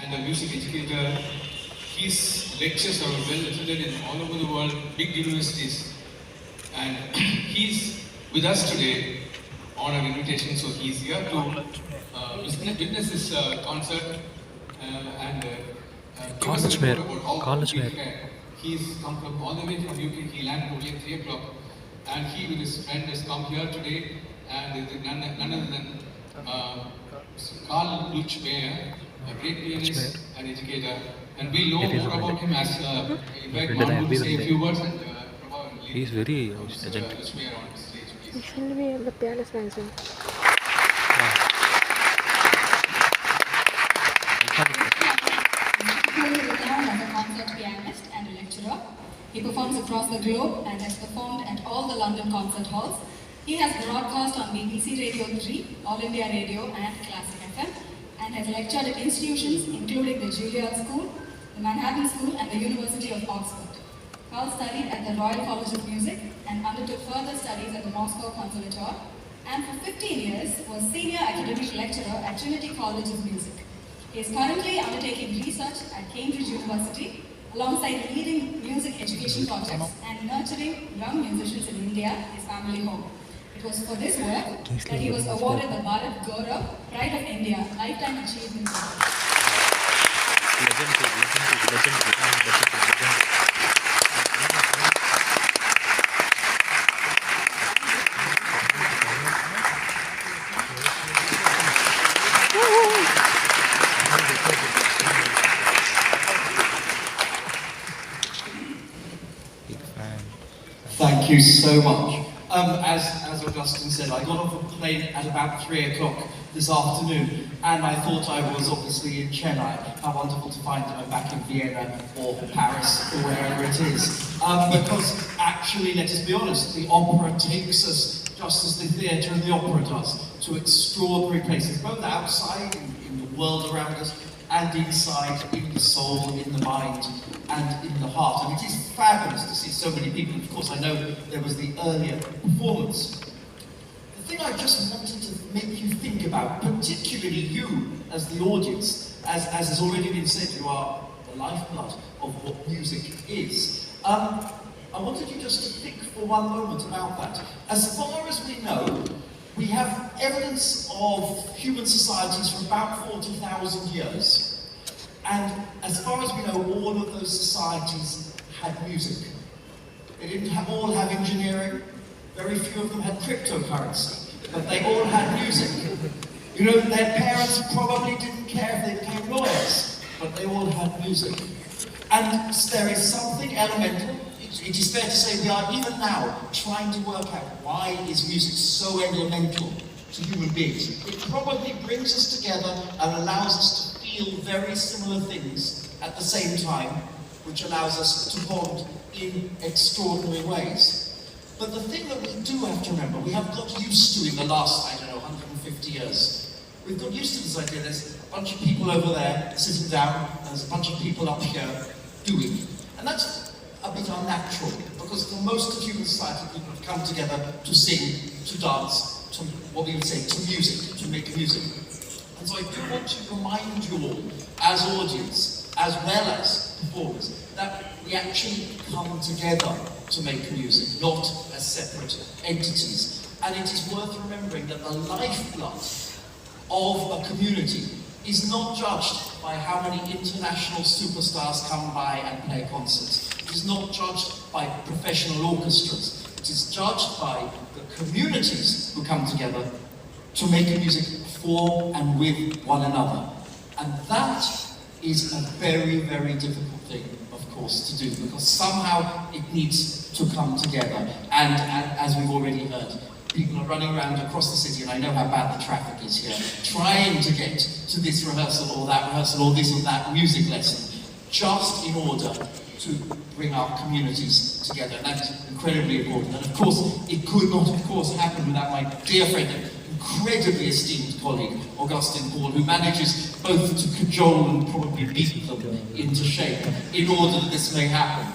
and a music educator. His lectures are well attended in all over the world, big universities. And he's with us today on an invitation, so he's here to witness this concert and give us a report about how he prepared. He's come from all the way from UK. He landed only at 3 o'clock, and he with his friend has come here today, and none other than Carl Lutz Mayer, a great pianist and educator, and we'll know more about him as invite Mark to say a few words and he is very legend. Lutz Mayer on stage, please. You shouldn't be the pianist manager. Renowned as a concert pianist and a lecturer. He performs across the globe and has performed at all the London concert halls. He has broadcast on BBC Radio 3, All India Radio and Classic FM, and has lectured at institutions including the Juilliard School, the Manhattan School and the University of Oxford. Carl studied at the Royal College of Music and undertook further studies at the Moscow Conservatoire, and for 15 years was Senior Academic Lecturer at Trinity College of Music. He is currently undertaking research at Cambridge University alongside leading music education projects and nurturing young musicians in India, his family home. It was for this work that he was awarded the Bharat Gaurav Pride of India Lifetime Achievement Award. Thank you so much. As Augustine said, I got off a plane at about 3 o'clock this afternoon, and I thought I was obviously in Chennai. How wonderful to find that I'm back in Vienna or Paris or wherever it is. Because actually, let us be honest, the opera takes us, just as the theatre and the opera does, to extraordinary places, both outside in the world around us, and inside, in the soul, in the mind, and in the heart. And it is fabulous to see so many people. Of course, I know there was the earlier performance. The thing I just wanted to make you think about, particularly you as the audience, as has already been said, you are the lifeblood of what music is. I wanted you just to think for one moment about that. As far as we know, we have evidence of human societies for about 40,000 years. And as far as we know, all of those societies had music. They didn't all have engineering. Very few of them had cryptocurrency, but they all had music. You know, their parents probably didn't care if they became lawyers, but they all had music. And there is something elemental. It is fair to say we are even now trying to work out why is music so elemental to human beings. It probably brings us together and allows us to feel very similar things at the same time, which allows us to bond in extraordinary ways. But the thing that we do have to remember, we have got used to in the last, 150 years. We've got used to this idea, there's a bunch of people over there sitting down, and there's a bunch of people up here doing. And that's a bit unnatural, because for most of human society, people have come together to sing, to dance, to what we would say, to music, to make music. And so I do want to remind you all, as audience, as well as performers, that we actually come together to make music, not as separate entities. And it is worth remembering that the lifeblood of a community is not judged by how many international superstars come by and play concerts. It is not judged by professional orchestras. It is judged by the communities who come together to make music for and with one another. And that is a very, very difficult thing, of course, to do, because somehow it needs to come together. And as we've already heard, people are running around across the city, and I know how bad the traffic is here, trying to get to this rehearsal or that rehearsal or this or that music lesson, just in order to bring our communities together. And that's incredibly important. And of course, it could not, of course, happen without my dear friend and incredibly esteemed colleague, Augustine Hall, who manages both to cajole and probably beat them into shape in order that this may happen.